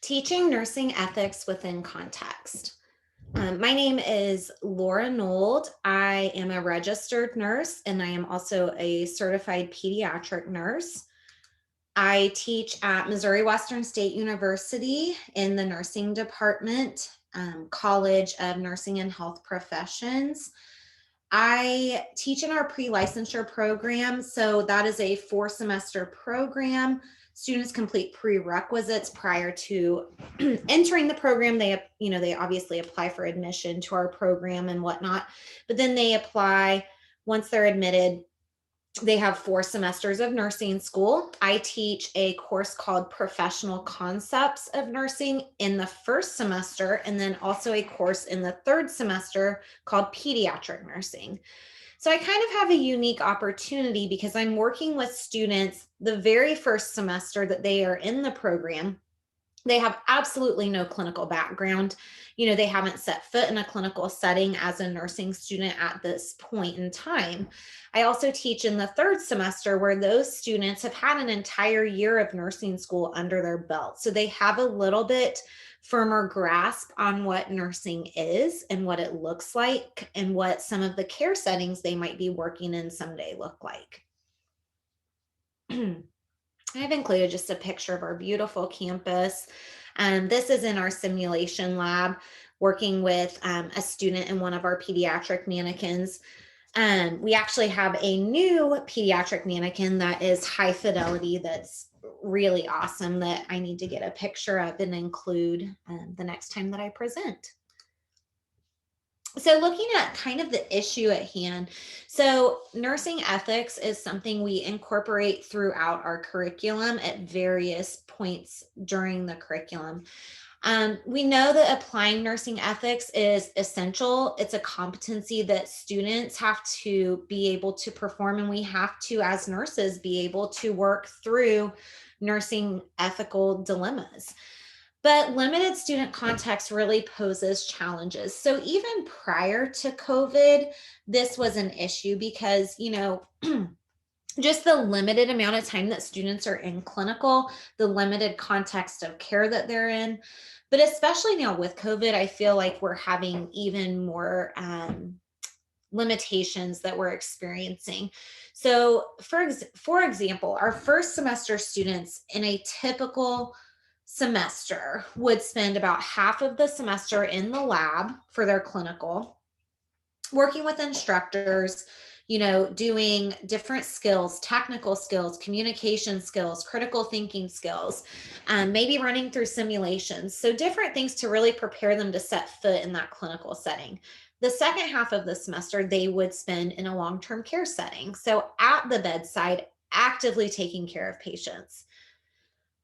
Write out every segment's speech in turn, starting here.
Teaching nursing ethics within context. My name is Laura Nold. I am a registered nurse and I am also a certified pediatric nurse. I teach at Missouri Western State University in the nursing department, College of Nursing and Health Professions. I teach in our pre-licensure program. So that is a 4-semester program. Students complete prerequisites prior to entering the program. They obviously apply for admission to our program and whatnot, but then they apply once they're admitted. They have 4 semesters of nursing school. I teach a course called Professional Concepts of Nursing in the first semester, and then also a course in the third semester called Pediatric Nursing. So I kind of have a unique opportunity because I'm working with students the very first semester that they are in the program. They have absolutely no clinical background. They haven't set foot in a clinical setting as a nursing student at this point in time. I also teach in the third semester where those students have had an entire year of nursing school under their belt. So they have a little bit firmer grasp on what nursing is and what it looks like and what some of the care settings they might be working in someday look like. I've included just a picture of our beautiful campus. This is in our simulation lab, working with a student and one of our pediatric mannequins. We actually have a new pediatric mannequin that is high fidelity, that's really awesome, that I need to get a picture of and include the next time that I present. So looking at kind of the issue at hand, so nursing ethics is something we incorporate throughout our curriculum at various points during the curriculum. We know that applying nursing ethics is essential. It's a competency that students have to be able to perform, and we have to, as nurses, be able to work through nursing ethical dilemmas. But limited student context really poses challenges. So even prior to COVID, this was an issue because, just the limited amount of time that students are in clinical, the limited context of care that they're in. But especially now with COVID, I feel like we're having even more limitations that we're experiencing. So for example, our first semester students in a typical semester would spend about half of the semester in the lab for their clinical, working with instructors, doing different skills, technical skills, communication skills, critical thinking skills, maybe running through simulations. So different things to really prepare them to set foot in that clinical setting. The second half of the semester, they would spend in a long-term care setting. So at the bedside, actively taking care of patients.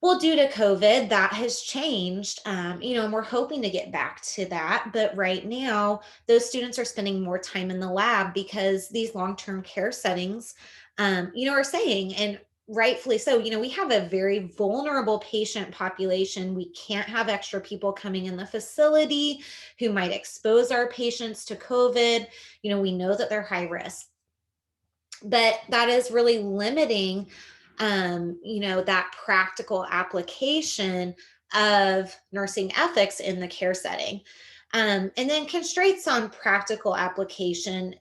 Well, due to COVID, that has changed, and we're hoping to get back to that. But right now, those students are spending more time in the lab because these long-term care settings, are saying, and rightfully so, we have a very vulnerable patient population. We can't have extra people coming in the facility who might expose our patients to COVID. We know that they're high risk, but that is really limiting that practical application of nursing ethics in the care setting. And then constraints on practical application,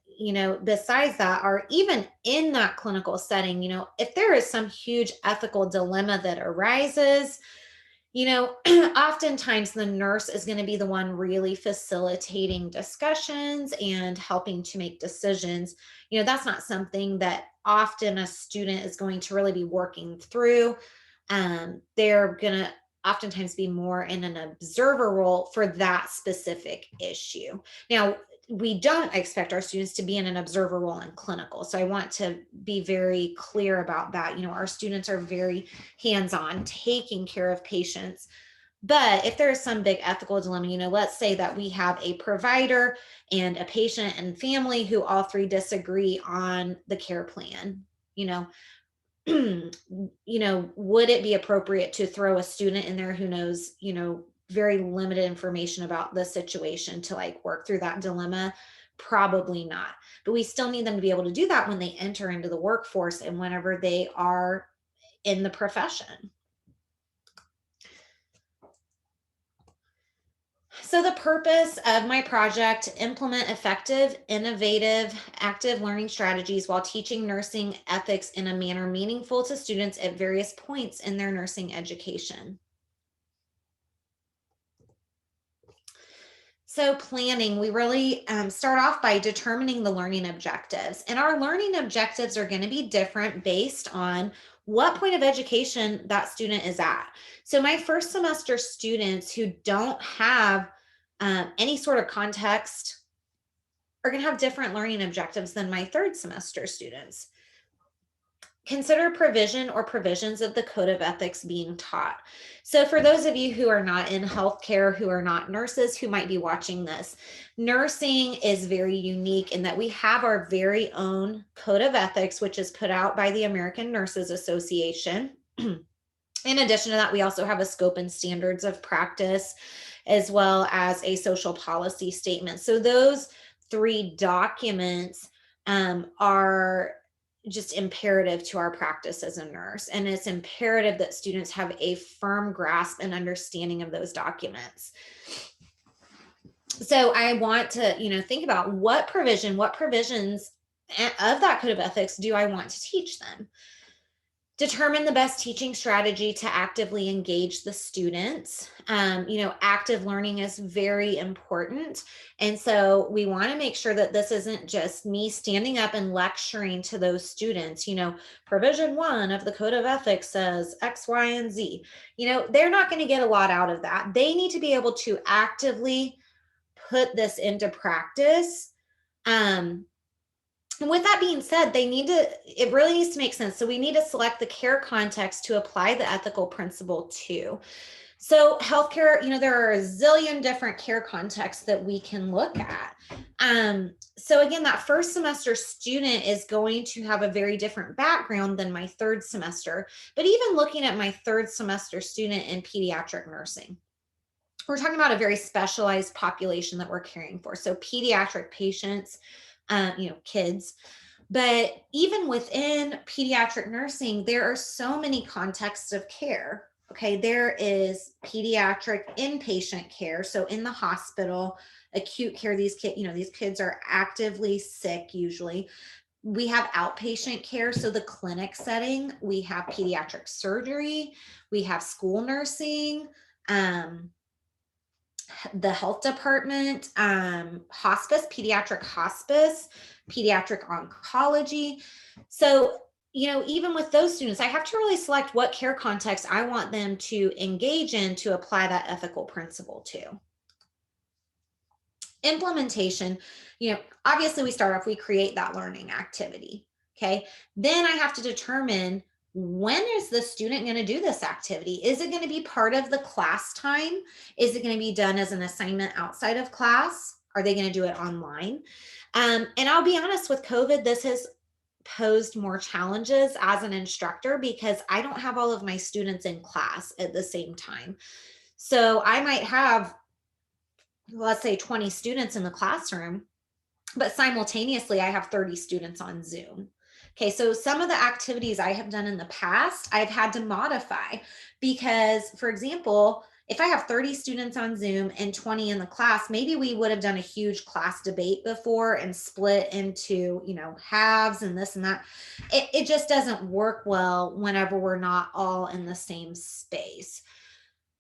besides that, are even in that clinical setting, if there is some huge ethical dilemma that arises, oftentimes the nurse is going to be the one really facilitating discussions and helping to make decisions. That's not something that often a student is going to really be working through. They're going to oftentimes be more in an observer role for that specific issue. Now, we don't expect our students to be in an observer role in clinical. So I want to be very clear about that. Our students are very hands-on, taking care of patients. But if there is some big ethical dilemma, let's say that we have a provider and a patient and family who all three disagree on the care plan, would it be appropriate to throw a student in there who knows, very limited information about the situation to work through that dilemma? Probably not. But we still need them to be able to do that when they enter into the workforce and whenever they are in the profession. So the purpose of my project, implement effective, innovative, active learning strategies while teaching nursing ethics in a manner meaningful to students at various points in their nursing education. So planning, we really start off by determining the learning objectives. And our learning objectives are going to be different based on what point of education that student is at. So my first semester students who don't have any sort of context are going to have different learning objectives than my third semester students. Consider provision or provisions of the code of ethics being taught. So, for those of you who are not in healthcare, who are not nurses, who might be watching this, nursing is very unique in that we have our very own code of ethics, which is put out by the American Nurses Association. In addition to that, we also have a scope and standards of practice, as well as a social policy statement. So, those three documents are just imperative to our practice as a nurse. And it's imperative that students have a firm grasp and understanding of those documents. So I want to, think about what provisions of that code of ethics do I want to teach them? Determine the best teaching strategy to actively engage the students. Active learning is very important. And so we want to make sure that this isn't just me standing up and lecturing to those students. Provision 1 of the Code of Ethics says X, Y, and Z. They're not going to get a lot out of that. They need to be able to actively put this into practice. And with that being said, it really needs to make sense. So we need to select the care context to apply the ethical principle to. So healthcare, there are a zillion different care contexts that we can look at. So again, that first semester student is going to have a very different background than my third semester. But even looking at my third semester student in pediatric nursing, we're talking about a very specialized population that we're caring for. So pediatric patients, kids. But even within pediatric nursing, there are so many contexts of care. Okay, there is pediatric inpatient care. So in the hospital, acute care, these kids are actively sick usually. We have outpatient care, so the clinic setting. We have pediatric surgery. We have school nursing. The health department, hospice, pediatric oncology. So, even with those students, I have to really select what care context I want them to engage in to apply that ethical principle to. Implementation, obviously we start off, we create that learning activity. Okay. Then I have to determine, when is the student going to do this activity? Is it going to be part of the class time? Is it going to be done as an assignment outside of class? Are they going to do it online? And I'll be honest, with COVID, this has posed more challenges as an instructor because I don't have all of my students in class at the same time. So I might have, let's say, 20 students in the classroom, but simultaneously I have 30 students on Zoom. Okay, so some of the activities I have done in the past, I've had to modify because, for example, if I have 30 students on Zoom and 20 in the class, maybe we would have done a huge class debate before and split into, halves and this and that. It just doesn't work well whenever we're not all in the same space.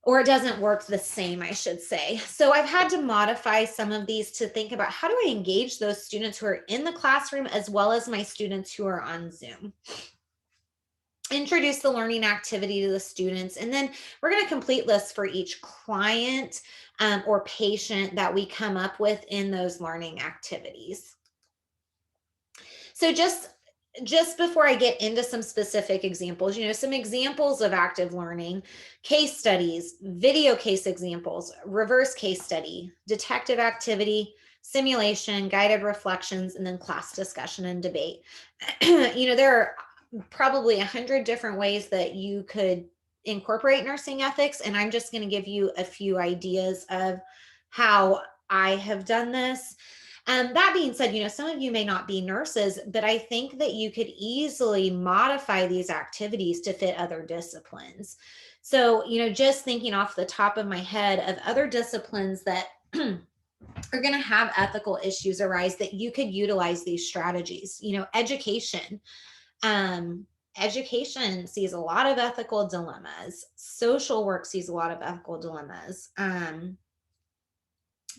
Or it doesn't work the same, I should say. So I've had to modify some of these to think about, how do I engage those students who are in the classroom as well as my students who are on Zoom? Introduce the learning activity to the students, and then we're going to complete lists for each client or patient that we come up with in those learning activities. So just before I get into some specific examples, some examples of active learning: case studies, video case examples, reverse case study, detective activity, simulation, guided reflections, and then class discussion and debate. There are probably 100 different ways that you could incorporate nursing ethics, and I'm just going to give you a few ideas of how I have done this. That being said, some of you may not be nurses, but I think that you could easily modify these activities to fit other disciplines. So, just thinking off the top of my head of other disciplines that are going to have ethical issues arise that you could utilize these strategies. Education. Education sees a lot of ethical dilemmas. Social work sees a lot of ethical dilemmas. My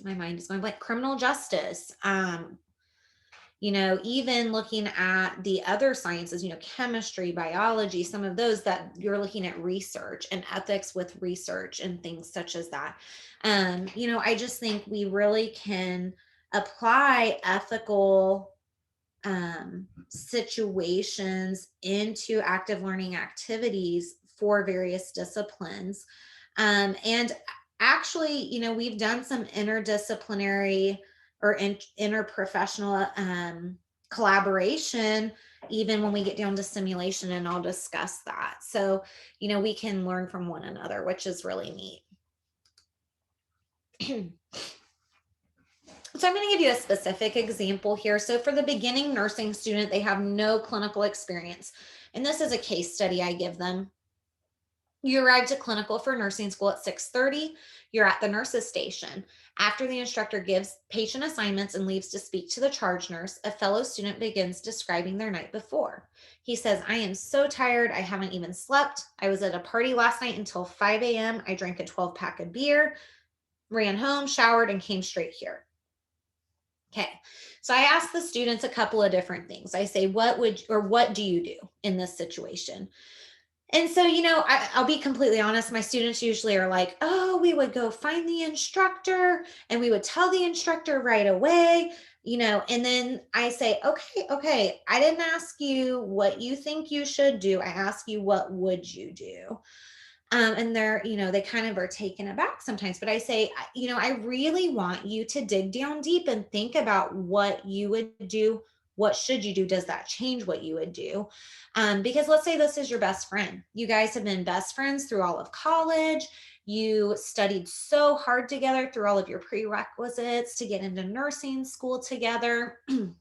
mind is going blank. Criminal justice. Even looking at the other sciences, chemistry, biology, some of those that you're looking at research and ethics with research and things such as that. I just think we really can apply ethical situations into active learning activities for various disciplines. And actually, we've done some interdisciplinary or interprofessional collaboration, even when we get down to simulation, and I'll discuss that. So, we can learn from one another, which is really neat. So I'm going to give you a specific example here. So for the beginning nursing student, they have no clinical experience. And this is a case study I give them. You arrive to clinical for nursing school at 6:30. You're at the nurse's station. After the instructor gives patient assignments and leaves to speak to the charge nurse, a fellow student begins describing their night before. He says, I am so tired. I haven't even slept. I was at a party last night until 5 a.m. I drank a 12-pack of beer, ran home, showered, and came straight here. Okay, so I ask the students a couple of different things. I say, what do you do in this situation? And so, I'll be completely honest. My students usually are like, oh, we would go find the instructor and we would tell the instructor right away, and then I say, okay, I didn't ask you what you think you should do. I ask you, what would you do? And they're, they kind of are taken aback sometimes, but I say, I really want you to dig down deep and think about what you would do. What should you do? Does that change what you would do? Because let's say this is your best friend. You guys have been best friends through all of college. You studied so hard together through all of your prerequisites to get into nursing school together. And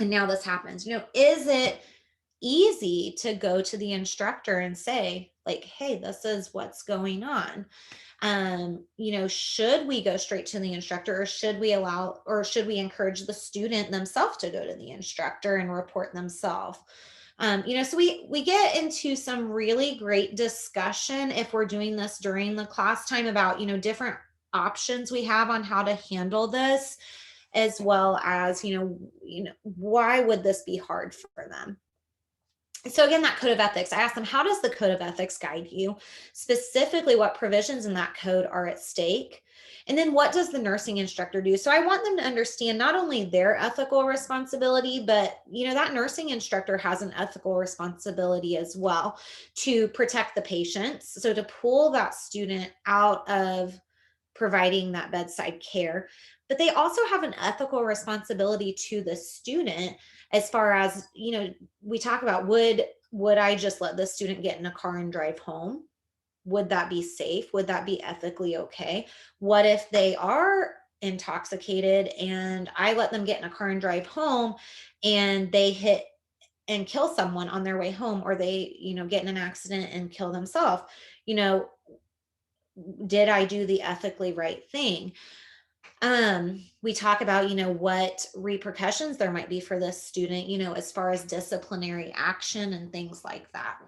now this happens. Is it easy to go to the instructor and say, like, hey, this is what's going on? Should we go straight to the instructor, or should we encourage the student themselves to go to the instructor and report themselves? So we get into some really great discussion if we're doing this during the class time about, different options we have on how to handle this, as well as, why would this be hard for them? So again, that code of ethics, I asked them, how does the code of ethics guide you? Specifically, what provisions in that code are at stake? And then what does the nursing instructor do? So I want them to understand not only their ethical responsibility, but that nursing instructor has an ethical responsibility as well to protect the patients. So to pull that student out of providing that bedside care, but they also have an ethical responsibility to the student, as far as, we talk about, would I just let the student get in a car and drive home? Would that be safe? Would that be ethically okay? What if they are intoxicated and I let them get in a car and drive home and they hit and kill someone on their way home, or they, get in an accident and kill themselves? Did I do the ethically right thing? We talk about, what repercussions there might be for this student, as far as disciplinary action and things like that.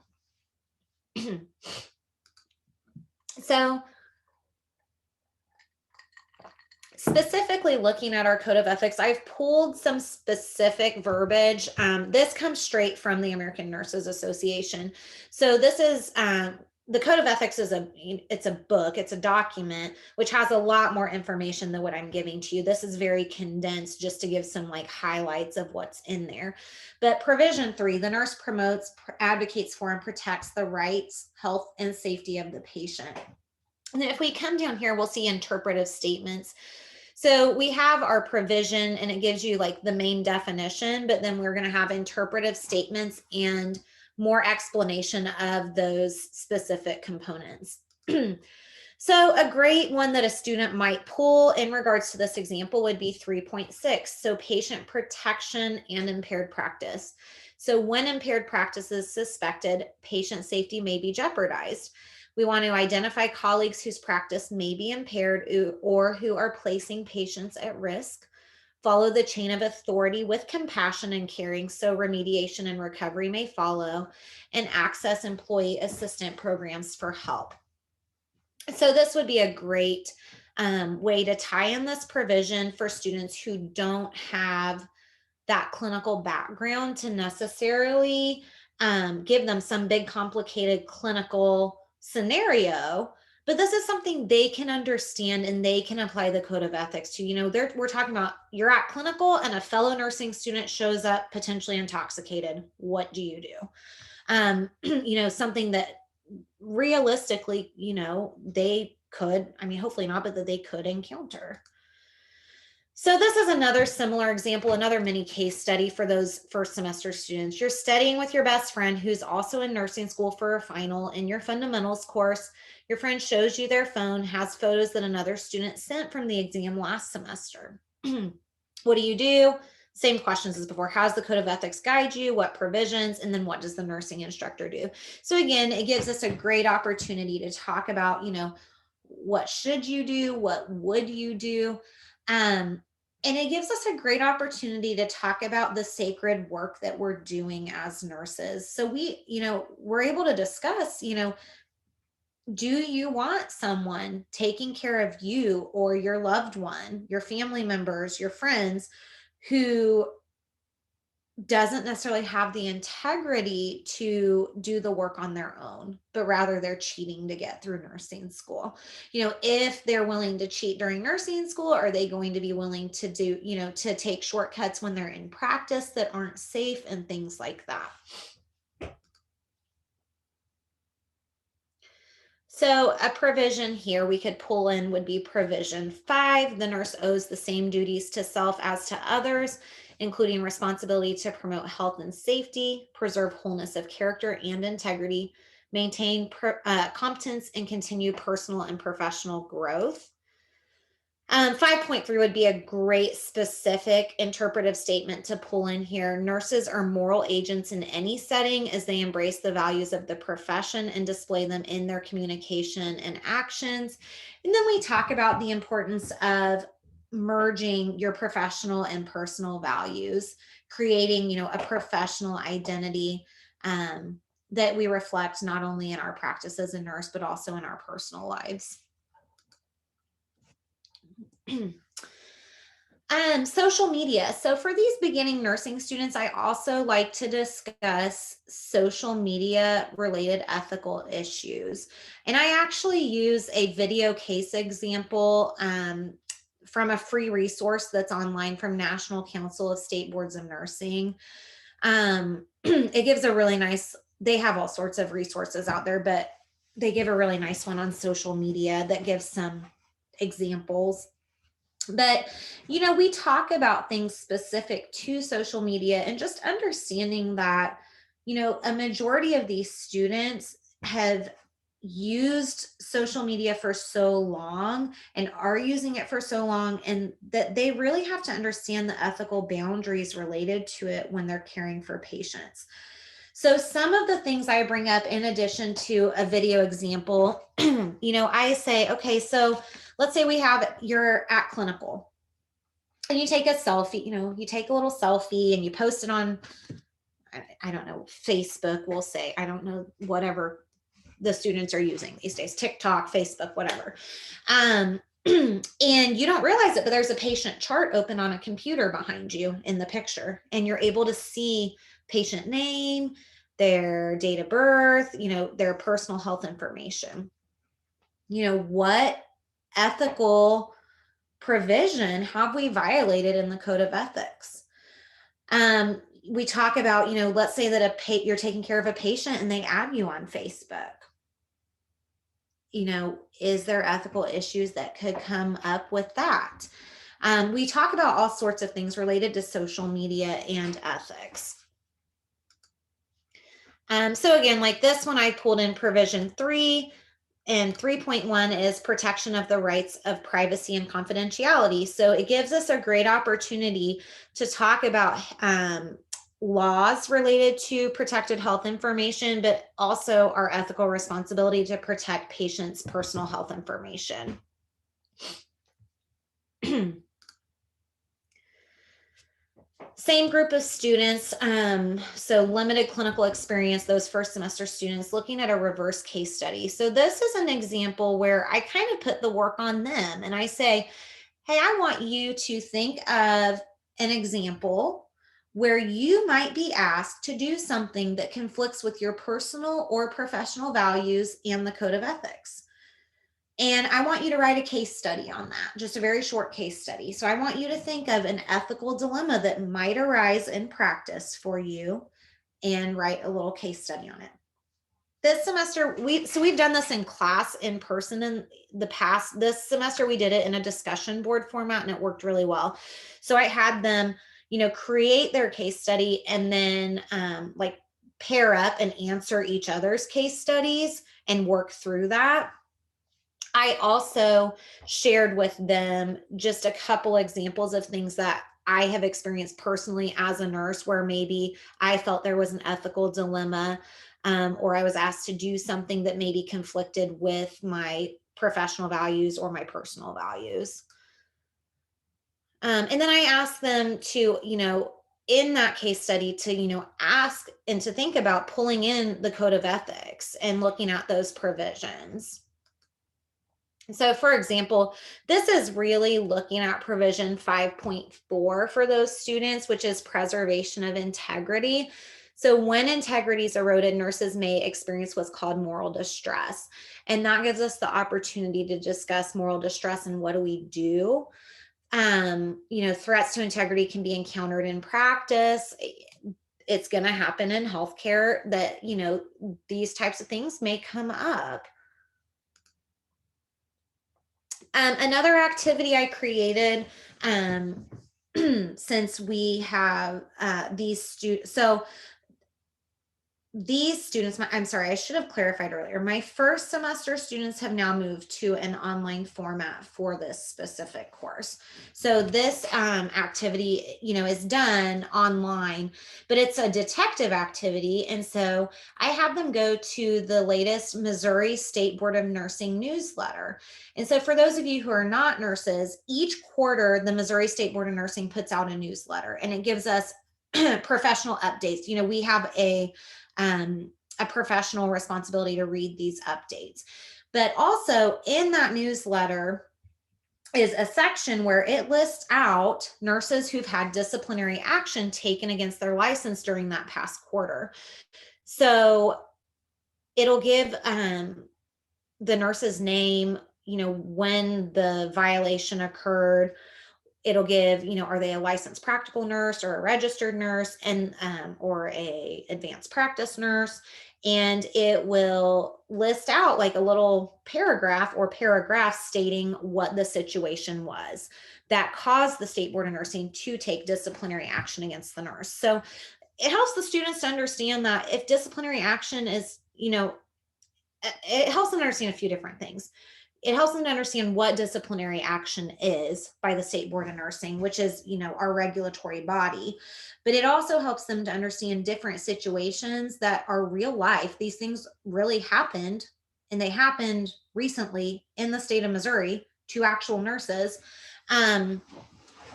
So specifically looking at our code of ethics, I've pulled some specific verbiage. This comes straight from the American Nurses Association. So this is, the code of ethics is it's a book, it's a document, which has a lot more information than what I'm giving to you. This is very condensed just to give some highlights of what's in there. But provision 3, the nurse promotes, advocates for, and protects the rights, health, and safety of the patient. And then if we come down here, we'll see interpretive statements. So we have our provision and it gives you the main definition, but then we're going to have interpretive statements and more explanation of those specific components. So a great one that a student might pull in regards to this example would be 3.6. So patient protection and impaired practice. So when impaired practice is suspected, patient safety may be jeopardized. We want to identify colleagues whose practice may be impaired or who are placing patients at risk. Follow the chain of authority with compassion and caring so remediation and recovery may follow, and access employee assistant programs for help. So this would be a great way to tie in this provision for students who don't have that clinical background to necessarily give them some big complicated clinical scenario, but this is something they can understand and they can apply the code of ethics to. We're talking about, you're at clinical and a fellow nursing student shows up potentially intoxicated. What do you do? Something that realistically, they could, hopefully not, but that they could encounter. So this is another similar example, another mini case study for those first semester students. You're studying with your best friend who's also in nursing school for a final in your fundamentals course. Your friend shows you their phone, has photos that another student sent from the exam last semester. What do? Same questions as before. How's the code of ethics guide you? What provisions? And then what does the nursing instructor do? So again, it gives us a great opportunity to talk about, what should you do? What would you do? And it gives us a great opportunity to talk about the sacred work that we're doing as nurses. So we're able to discuss, do you want someone taking care of you or your loved one, your family members, your friends, who doesn't necessarily have the integrity to do the work on their own, but rather they're cheating to get through nursing school? If they're willing to cheat during nursing school, are they going to be willing to do, to take shortcuts when they're in practice that aren't safe and things like that? So a provision here we could pull in would be provision 5. The nurse owes the same duties to self as to others, including responsibility to promote health and safety, preserve wholeness of character and integrity, maintain competence, and continue personal and professional growth. 5.3 would be a great specific interpretive statement to pull in here. Nurses are moral agents in any setting as they embrace the values of the profession and display them in their communication and actions. And then we talk about the importance of merging your professional and personal values, creating, a professional identity that we reflect not only in our practice as a nurse, but also in our personal lives. Social media. So for these beginning nursing students, I also like to discuss social media related ethical issues. And I actually use a video case example from a free resource that's online from National Council of State Boards of Nursing. It gives a really nice, they have all sorts of resources out there, but they give a really nice one on social media that gives some examples. But, we talk about things specific to social media and just understanding that, a majority of these students have used social media for so long and are using it for so long, and that they really have to understand the ethical boundaries related to it when they're caring for patients. So some of the things I bring up in addition to a video example, I say, okay, so let's say you're at clinical and you take a selfie, you take a little selfie and you post it on, I don't know, Facebook, we'll say, I don't know, whatever the students are using these days, TikTok, Facebook, whatever. And you don't realize it, but there's a patient chart open on a computer behind you in the picture, and you're able to see patient name, their date of birth, their personal health information. What ethical provision have we violated in the code of ethics? We talk about, let's say that you're taking care of a patient and they add you on Facebook. Is there ethical issues that could come up with that? We talk about all sorts of things related to social media and ethics. So again, like this one, I pulled in provision 3, and 3.1 is protection of the rights of privacy and confidentiality. So it gives us a great opportunity to talk about laws related to protected health information, but also our ethical responsibility to protect patients' personal health information. Same group of students, so limited clinical experience, those first semester students, looking at a reverse case study. So this is an example where I kind of put the work on them and I say, hey, I want you to think of an example where you might be asked to do something that conflicts with your personal or professional values and the code of ethics. And I want you to write a case study on that, just a very short case study. So I want you to think of an ethical dilemma that might arise in practice for you and write a little case study on it. This semester, we've done this in class in person in the past. This semester we did it in a discussion board format and it worked really well. So I had them, create their case study and then like pair up and answer each other's case studies and work through that. I also shared with them just a couple examples of things that I have experienced personally as a nurse where maybe I felt there was an ethical dilemma, or I was asked to do something that maybe conflicted with my professional values or my personal values. And then I asked them to, in that case study to, ask and to think about pulling in the code of ethics and looking at those provisions. So for example, this is really looking at provision 5.4 for those students, which is preservation of integrity. So when integrity is eroded, nurses may experience what's called moral distress. And that gives us the opportunity to discuss moral distress and what do we do. Threats to integrity can be encountered in practice. It's going to happen in healthcare that, these types of things may come up. Another activity I created, since we have these students, these students, I'm sorry, I should have clarified earlier. My first semester students have now moved to an online format for this specific course. So this activity, is done online, but it's a detective activity. And so I have them go to the latest Missouri State Board of Nursing newsletter. And so for those of you who are not nurses, each quarter, the Missouri State Board of Nursing puts out a newsletter and it gives us professional updates. We have a professional responsibility to read these updates. But also in that newsletter is a section where it lists out nurses who've had disciplinary action taken against their license during that past quarter. So it'll give the nurse's name, when the violation occurred. It'll give, are they a licensed practical nurse or a registered nurse and or a advanced practice nurse? And it will list out like a little paragraph or paragraphs stating what the situation was that caused the State Board of Nursing to take disciplinary action against the nurse. So it helps the students to understand that if disciplinary action is, it helps them understand a few different things. It helps them to understand what disciplinary action is by the State Board of Nursing, which is, our regulatory body. But it also helps them to understand different situations that are real life. These things really happened, and they happened recently in the state of Missouri to actual nurses. But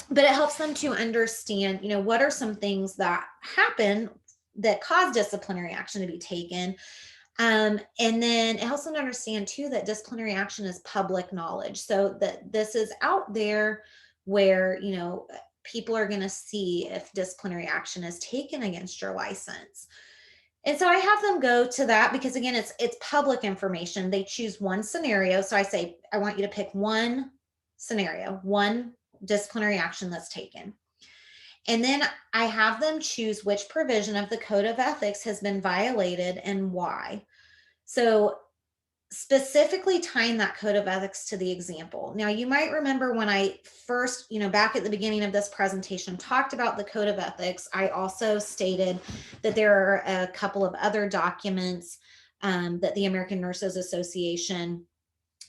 it helps them to understand, what are some things that happen that cause disciplinary action to be taken. And then it helps them to understand too that disciplinary action is public knowledge. So that this is out there where, people are going to see if disciplinary action is taken against your license. And so I have them go to that because again, it's public information. They choose one scenario. So I say, I want you to pick one scenario, one disciplinary action that's taken. And then I have them choose which provision of the Code of Ethics has been violated and why. So specifically tying that Code of Ethics to the example. Now, you might remember when I first, back at the beginning of this presentation, talked about the Code of Ethics, I also stated that there are a couple of other documents that the American Nurses Association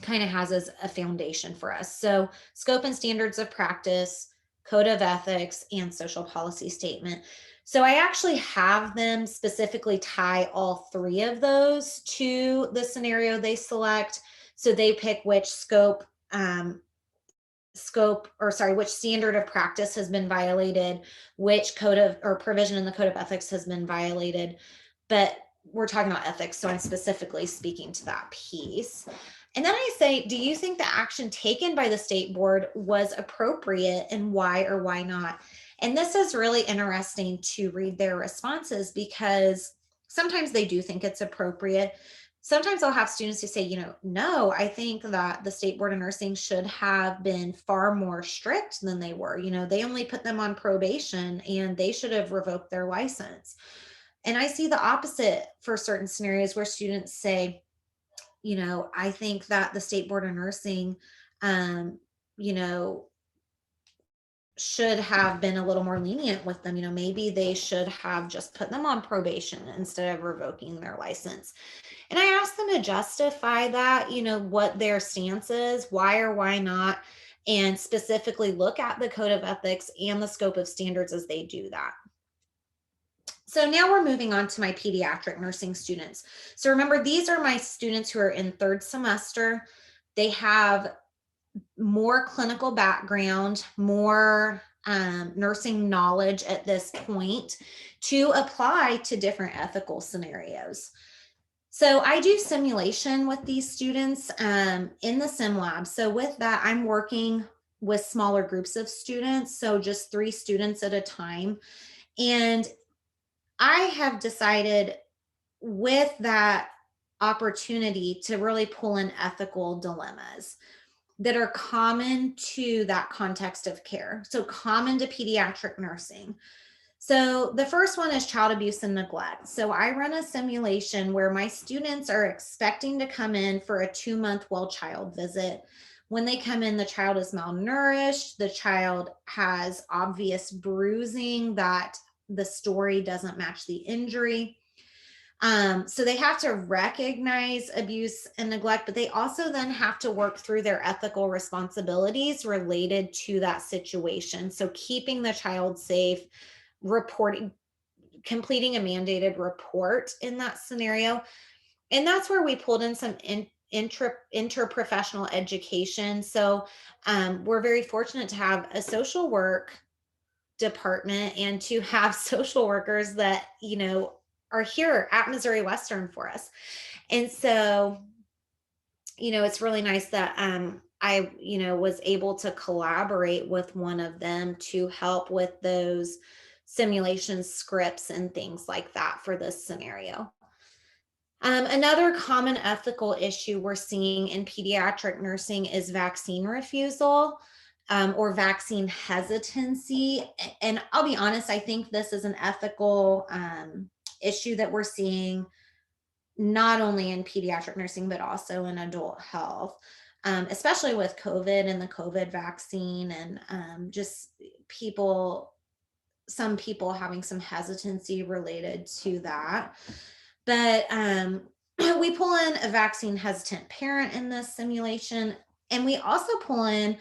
kind of has as a foundation for us. So Scope and Standards of Practice, Code of Ethics, and Social Policy Statement. So I actually have them specifically tie all three of those to the scenario they select. So they pick which which standard of practice has been violated, which code of or provision in the code of ethics has been violated. But we're talking about ethics, so I'm specifically speaking to that piece. And then I say, do you think the action taken by the state board was appropriate, and why or why not? And this is really interesting to read their responses, because sometimes they do think it's appropriate. Sometimes I'll have students who say, no, I think that the state board of nursing should have been far more strict than they were. They only put them on probation and they should have revoked their license. And I see the opposite for certain scenarios where students say, I think that the state board of nursing, you know, should have been a little more lenient with them. Maybe they should have just put them on probation instead of revoking their license. And I asked them to justify that, what their stance is, why or why not, and specifically look at the code of ethics and the scope of standards as they do that. So now we're moving on to my pediatric nursing students. So remember, these are my students who are in third semester. They have more clinical background, more nursing knowledge at this point to apply to different ethical scenarios. So I do simulation with these students in the sim lab. So with that, I'm working with smaller groups of students, so just 3 students at a time. And I have decided with that opportunity to really pull in ethical dilemmas that are common to that context of care. So common to pediatric nursing. So the first one is child abuse and neglect. So I run a simulation where my students are expecting to come in for a 2-month well child visit. When they come in, the child is malnourished. The child has obvious bruising that the story doesn't match the injury. So they have to recognize abuse and neglect, but they also then have to work through their ethical responsibilities related to that situation. So keeping the child safe, completing a mandated report in that scenario. And that's where we pulled in some interprofessional education. So we're very fortunate to have a social work department and to have social workers that, are here at Missouri Western for us. And so, it's really nice that I, was able to collaborate with one of them to help with those simulation scripts and things like that for this scenario. Another common ethical issue we're seeing in pediatric nursing is vaccine refusal or vaccine hesitancy. And I'll be honest, I think this is an ethical issue that we're seeing not only in pediatric nursing, but also in adult health, especially with COVID and the COVID vaccine, and just some people having some hesitancy related to that. But we pull in a vaccine hesitant parent in this simulation, and we also pull in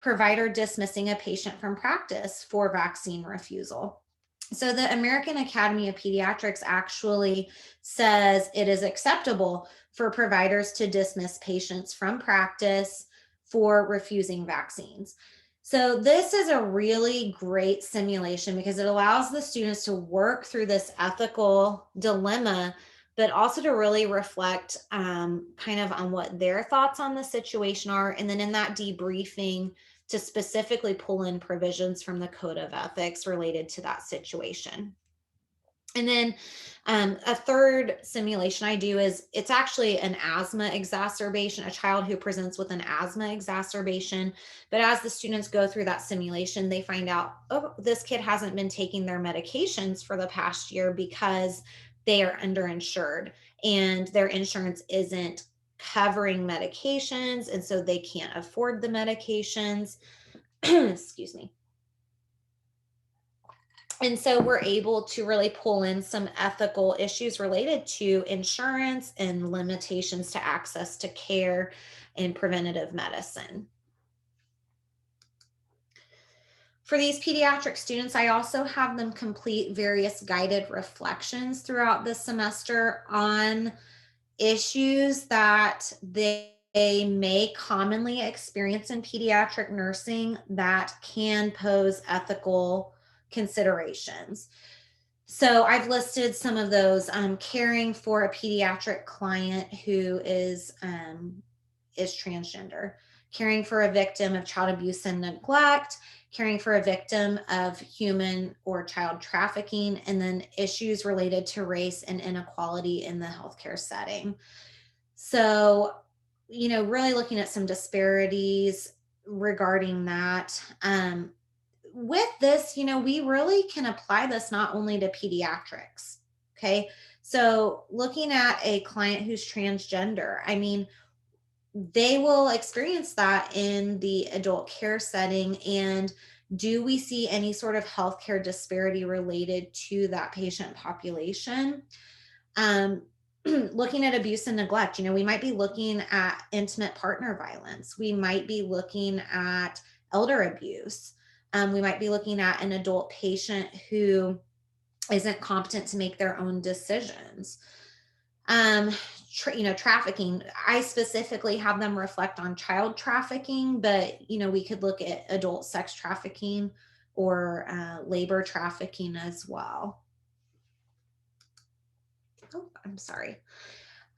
provider dismissing a patient from practice for vaccine refusal. So the American Academy of Pediatrics actually says it is acceptable for providers to dismiss patients from practice for refusing vaccines. So this is a really great simulation because it allows the students to work through this ethical dilemma, but also to really reflect kind of on what their thoughts on the situation are. And then in that debriefing, to specifically pull in provisions from the code of ethics related to that situation. And then a third simulation I do is it's actually an asthma exacerbation, a child who presents with an asthma exacerbation. But as the students go through that simulation, they find out, oh, this kid hasn't been taking their medications for the past year because they are underinsured and their insurance isn't covering medications. And so they can't afford the medications. Excuse me. And so we're able to really pull in some ethical issues related to insurance and limitations to access to care and preventative medicine. For these pediatric students, I also have them complete various guided reflections throughout the semester on issues that they may commonly experience in pediatric nursing that can pose ethical considerations. So I've listed some of those. Caring for a pediatric client who is transgender, caring for a victim of child abuse and neglect, caring for a victim of human or child trafficking, and then issues related to race and inequality in the healthcare setting. So, really looking at some disparities regarding that. With this, we really can apply this not only to pediatrics. Okay. So, looking at a client who's transgender, I mean, they will experience that in the adult care setting. And do we see any sort of healthcare disparity related to that patient population? Um, Looking at abuse and neglect, we might be looking at intimate partner violence. We might be looking at elder abuse. We might be looking at an adult patient who isn't competent to make their own decisions. Trafficking. I specifically have them reflect on child trafficking, but we could look at adult sex trafficking or labor trafficking as well. Oh, I'm sorry.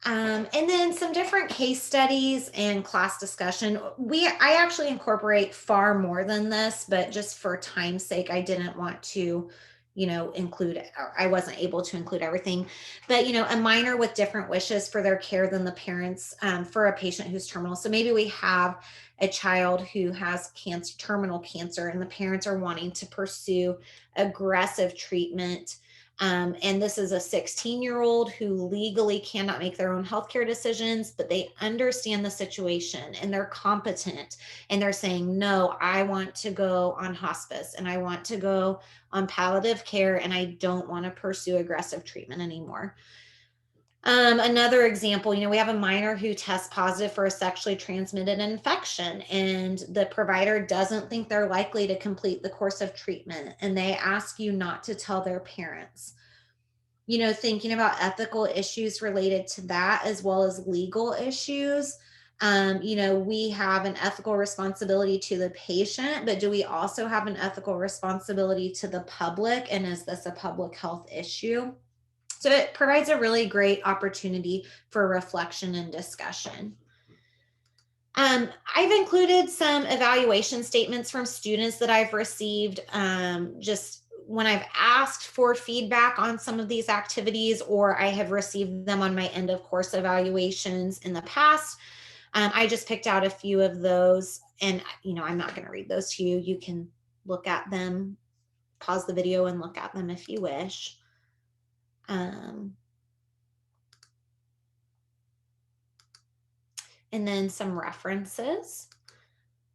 And then some different case studies and class discussion. I actually incorporate far more than this, but just for time's sake, I didn't want to, include, I wasn't able to include everything. But, a minor with different wishes for their care than the parents for a patient who's terminal. So maybe we have a child who has cancer, terminal cancer, and the parents are wanting to pursue aggressive treatment. And this is a 16-year-old who legally cannot make their own healthcare decisions, but they understand the situation and they're competent. And they're saying, no, I want to go on hospice and I want to go on palliative care and I don't want to pursue aggressive treatment anymore. Another example, we have a minor who tests positive for a sexually transmitted infection, and the provider doesn't think they're likely to complete the course of treatment, and they ask you not to tell their parents. Thinking about ethical issues related to that as well as legal issues. We have an ethical responsibility to the patient, but do we also have an ethical responsibility to the public? And is this a public health issue? So it provides a really great opportunity for reflection and discussion. I've included some evaluation statements from students that I've received just when I've asked for feedback on some of these activities, or I have received them on my end of course evaluations in the past. I just picked out a few of those, and I'm not going to read those to you. You can look at them, pause the video and look at them if you wish. And then some references.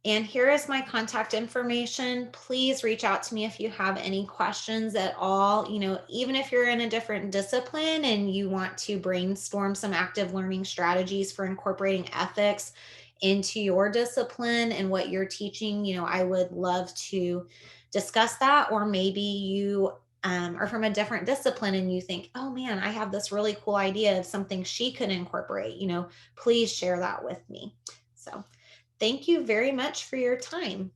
And here is my contact information. Please reach out to me if you have any questions at all. Even if you're in a different discipline and you want to brainstorm some active learning strategies for incorporating ethics into your discipline and what you're teaching, I would love to discuss that. Or maybe you are from a different discipline and you think, oh man, I have this really cool idea of something she could incorporate, please share that with me. So thank you very much for your time.